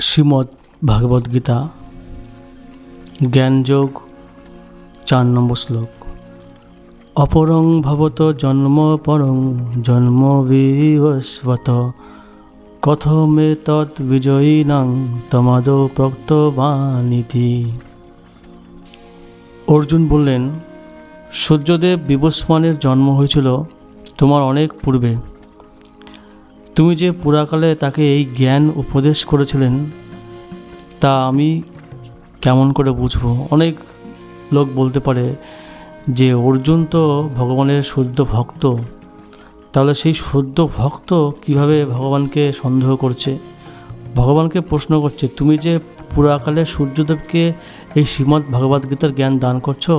শ্রীমদ্ ভাগবত গীতা জ্ঞানযোগ 4 নম্বর শ্লোক। অপরং ভবত জন্ম পরং জন্ম বিবস্বত কথমে তৎ বিজয়িনাং তমাদো প্রক্তবানিতি। অর্জুন বললেন, সূর্যদেব বিবস্বানের জন্ম হয়েছিল তোমার অনেক পূর্বে। তুমি যে পুরাকালে তাকে এই জ্ঞান উপদেশ করেছিলেন তা আমি কেমন করে বুঝব? অনেক লোক বলতে পারে যে অর্জুন তো ভগবানের শুদ্ধ ভক্ত, তাহলে সেই শুদ্ধ ভক্ত কিভাবে ভগবানকে সন্দেহ করছে, ভগবানকে প্রশ্ন করছে, তুমি যে পুরাকালে সূর্যদেবকে এই শ্রীমদ্ ভগবদ গীতার জ্ঞান দান করছো,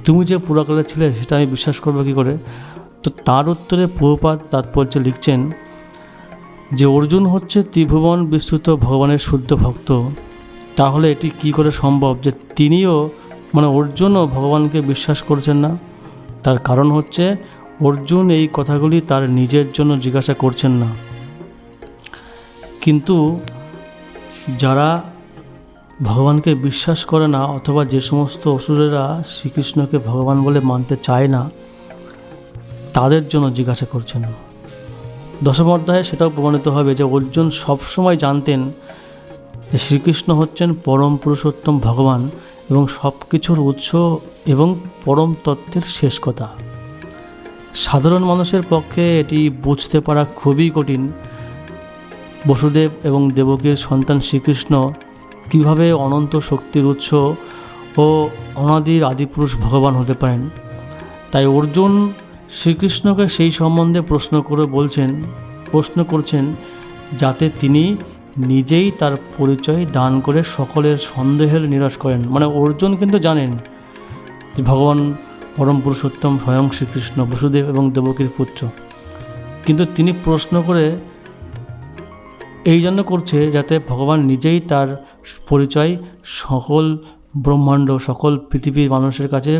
তুমি যে পুরাকালে ছিলে সেটা আমি বিশ্বাস করবো কী করে? তো তার উত্তরে প্রভুপাদ তাৎপর্য লিখছেন যে অর্জুন হচ্ছে ত্রিভুবন বিস্তৃত ভগবানের শুদ্ধ ভক্ত। তাহলে এটি কি করে সম্ভব যে তিনিও অর্জুনও ভগবানকে বিশ্বাস করছেন না? তার কারণ হচ্ছে অর্জুন এই কথাগুলি তার নিজের জন্য জিজ্ঞাসা করছেন না, কিন্তু যারা ভগবানকে বিশ্বাস করে না অথবা যে সমস্ত অসুরেরা শ্রীকৃষ্ণকে ভগবান বলে মানতে চায় না তাদের জন্য জিজ্ঞাসা করছেন। দশম অধ্যায়ে সেটাও প্রমাণিত হবে যে অর্জুন সবসময় জানতেন যে শ্রীকৃষ্ণ হচ্ছেন পরম পুরুষোত্তম ভগবান এবং সব কিছুর উৎস এবং পরম তত্ত্বের শেষ কথা। সাধারণ মানুষের পক্ষে এটি বুঝতে পারা খুবই কঠিন। বসুদেব এবং দেবকীর সন্তান শ্রীকৃষ্ণ কিভাবে অনন্ত শক্তির উৎস ও অনাদির আদিপুরুষ ভগবান হতে পারেন। তাই অর্জুন শ্রীকৃষ্ণকে সেই সম্বন্ধে প্রশ্ন করছেন যাতে তিনি নিজেই তার পরিচয় দান করে সকলের সন্দেহের নিরাশ করেন। অর্জুন কিন্তু জানেন যে ভগবান পরম পুরুষোত্তম স্বয়ং শ্রীকৃষ্ণ বসুদেব এবং দেবকীর পুত্র, কিন্তু তিনি প্রশ্ন করে এই জন্য করছে যাতে ভগবান নিজেই তার পরিচয় সকল ব্রহ্মাণ্ড সকল পৃথিবীর মানুষের কাছে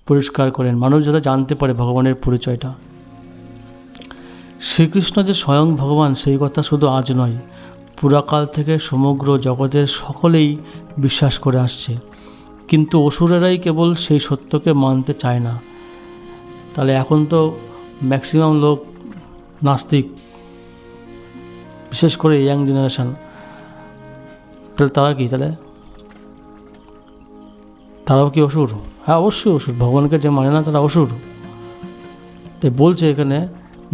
পরিষ্কার করেন, মানুষ যাতে জানতে পারে ভগবানের পরিচয়টা। শ্রীকৃষ্ণ যে স্বয়ং ভগবান সেই কথা শুধু আজ নয়, পুরাকাল থেকে সমগ্র জগতের সকলেই বিশ্বাস করে আসছে, কিন্তু অসুরেরাই কেবল সেই সত্যকে মানতে চায় না। তাহলে এখন তো ম্যাক্সিমাম লোক নাস্তিক, বিশেষ করে ইয়াং জেনারেশন। তাহলে তারাও কি অসুর? হ্যাঁ, অবশ্যই অসুর। ভগবানকে যে মানে না তারা অসুর। তাই বলছে এখানে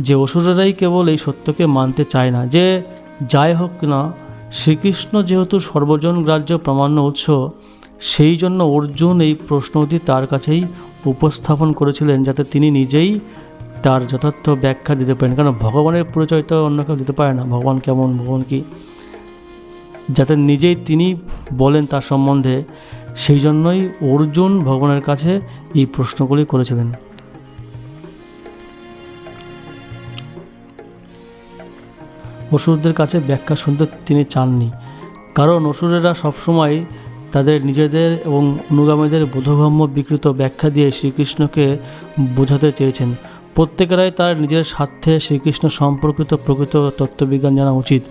যে অসুরেরাই কেবল এই সত্যকে মানতে চায় না। যে যাই হোক না, শ্রীকৃষ্ণ যেহেতু সর্বজন গ্রাহ্য প্রামাণ্য উৎস, সেই জন্য অর্জুন এই প্রশ্নটি তার কাছেই উপস্থাপন করেছিলেন যাতে তিনি নিজেই তার যথার্থ ব্যাখ্যা দিতে পারেন। কারণ ভগবানের পরিচয় তো অন্য কেউ দিতে পারে না, ভগবান কেমন, ভগবান কি, যাতে নিজেই তিনি বলেন তার সম্বন্ধে। সেই জন্যই অর্জুন ভগবানের কাছে এই প্রশ্নগুলি করেছিলেন। অসুরদের কাছে ব্যাখ্যা শুনতে তিনি চাননি, কারণ অসুরেরা সবসময় তাদের নিজেদের এবং অনুগামীদের বোধগম্য বিকৃত ব্যাখ্যা দিয়ে শ্রীকৃষ্ণকে বোঝাতে চেয়েছেন। প্রত্যেকেরাই তার নিজের স্বার্থে শ্রীকৃষ্ণ সম্পর্কিত প্রকৃত তত্ত্ববিজ্ঞান জানা উচিত।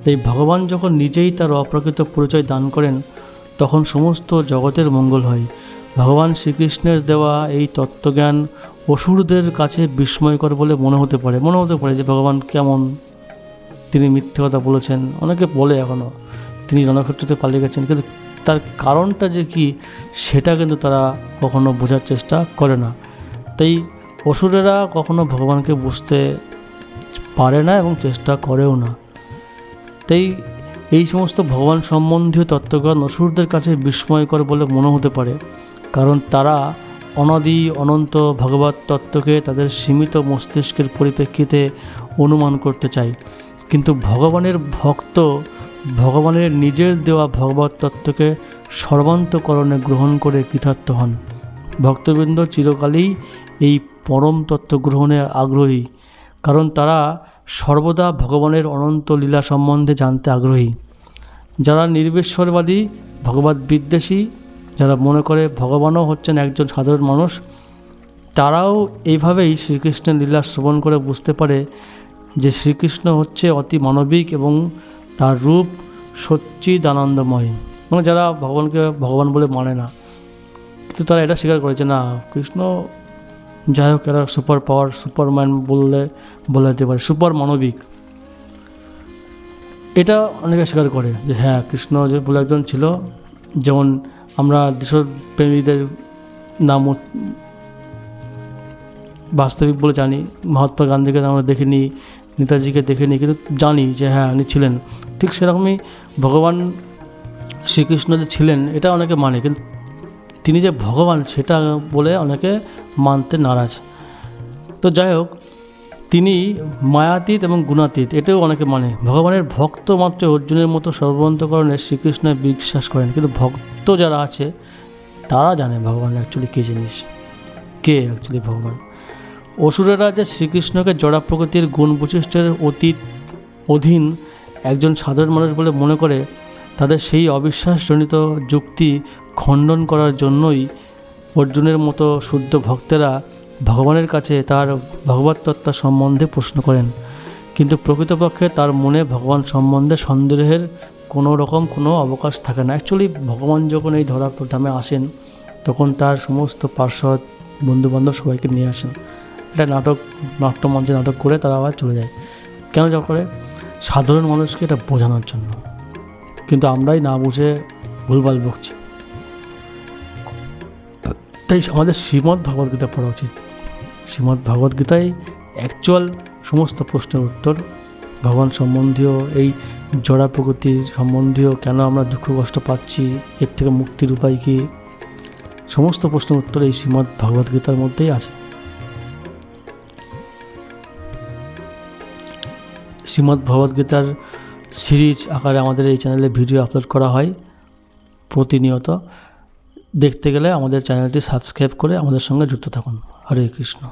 তাই ভগবান যখন নিজেই তার অপ্রকৃত পরিচয় দান করেন তখন সমস্ত জগতের মঙ্গল হয়। ভগবান শ্রীকৃষ্ণের দেওয়া এই তত্ত্বজ্ঞান অসুরদের কাছে বিস্ময়কর বলে মনে হতে পারে যে ভগবান কেমন, তিনি মিথ্যে কথা বলেছেন। অনেকে বলে এখনও তিনি রণক্ষেত্রতে পালিয়ে গেছেন, কিন্তু তার কারণটা যে কি সেটা কিন্তু তারা কখনো বোঝার চেষ্টা করে না। তাই অসুরেরা কখনো ভগবানকে বুঝতে পারে না এবং চেষ্টা করেও না। তাই এই সমস্ত ভগবান সম্বন্ধীয় তত্ত্বজ্ঞান অসুরদের কাছে বিস্ময়কর বলে মনে হতে পারে, কারণ তারা অনাদি অনন্ত ভগবত তত্ত্বকে তাদের সীমিত মস্তিষ্কের পরিপ্রেক্ষিতে অনুমান করতে চায়। কিন্তু ভগবানের ভক্ত ভগবানের নিজের দেওয়া ভগবত তত্ত্বকে সর্বান্তকরণে গ্রহণ করে কৃতার্থ হন। ভক্তবৃন্দ চিরকালই এই পরম তত্ত্ব গ্রহণে আগ্রহী, কারণ তারা সর্বদা ভগবানের অনন্ত লীলা সম্বন্ধে জানতে আগ্রহী। যারা নির্বিশ্বরবাদী, ভগবত বিদ্বেষী, যারা মনে করে ভগবানও হচ্ছেন একজন সাধারণ মানুষ, তারাও এইভাবেই শ্রীকৃষ্ণের লীলা শ্রবণ করে বুঝতে পারে যে শ্রীকৃষ্ণ হচ্ছে অতি মানবিক এবং তার রূপ সচ্চিদানন্দময়, মানে যারা ভগবানকে ভগবান বলে মানে না, কিন্তু তারা এটা স্বীকার করেছে না কৃষ্ণ যাই হোক এরা সুপার পাওয়ার, সুপারম্যান বলে যেতে পারে, সুপার মানবিক, এটা অনেকে স্বীকার করে যে হ্যাঁ কৃষ্ণ যে বলে একজন ছিল। যেমন আমরা দেশপ্রেমীদের নাম বাস্তবিক বলে জানি, মহাত্মা গান্ধীকে আমরা দেখিনি, নেতাজিকে দেখিনি, কিন্তু জানি যে হ্যাঁ উনি ছিলেন। ঠিক সেরকমই ভগবান শ্রীকৃষ্ণ যে ছিলেন এটা অনেকে মানে, কিন্তু তিনি যে ভগবান সেটা বলে অনেকে মানতে নারাজ। তো যাই হোক, তিনি মায়াতীত এবং গুণাতীত, এটাও অনেকে মানে। ভগবানের ভক্ত মাত্র অর্জুনের মতো সর্বন্তকরণে শ্রীকৃষ্ণ বিশ্বাস করেন, কিন্তু ভক্ত যারা আছে তারা জানে ভগবান অ্যাকচুয়ালি কী জিনিস, কে অ্যাকচুয়ালি ভগবান। অসুরেরা যে শ্রীকৃষ্ণকে জড়া প্রকৃতির গুণ বৈশিষ্ট্যের অধীন একজন সাধারণ মানুষ বলে মনে করে, তাদের সেই অবিশ্বাসজনিত যুক্তি খণ্ডন করার জন্যই অর্জুনের মতো শুদ্ধ ভক্তেরা ভগবানের কাছে তার ভগবত তত্ত্ব সম্বন্ধে প্রশ্ন করেন, কিন্তু প্রকৃতপক্ষে তার মনে ভগবান সম্বন্ধে সন্দেহের কোনো অবকাশ থাকে না। অ্যাকচুয়ালি ভগবান যখন এই ধরা ধামে আসেন তখন তার সমস্ত পার্শ্বদ বন্ধুবান্ধব সবাইকে নিয়ে আসেন, এটা নাট্যমঞ্চে নাটক করে তারা আবার চলে যায়। কেন যা করে? সাধারণ মানুষকে এটা বোঝানোর জন্য, কিন্তু আমরাই না বুঝে ভুলভাল বকছি। তাই আমাদের শ্রীমদ্ ভগবদ্গীতা পড়া উচিত। শ্রীমদ্ ভগবদ্গীতায় অ্যাকচুয়াল সমস্ত প্রশ্নের উত্তর, ভগবান সম্বন্ধীয়, এই জড়া প্রকৃতির সম্বন্ধীয়, কেন আমরা দুঃখ কষ্ট পাচ্ছি, এর থেকে মুক্তির উপায় কী, সমস্ত প্রশ্নের উত্তর এই শ্রীমদ্ ভগবদ্গীতার মধ্যেই আছে। শ্রীমদ্ ভগবদ্গীতার সিরিজ আকারে আমাদের এই চ্যানেলে ভিডিও আপলোড করা হয় প্রতিনিয়ত। দেখতে গেলে আমাদের চ্যানেলটি সাবস্ক্রাইব করে আমাদের সঙ্গে যুক্ত থাকুন। হরে কৃষ্ণ।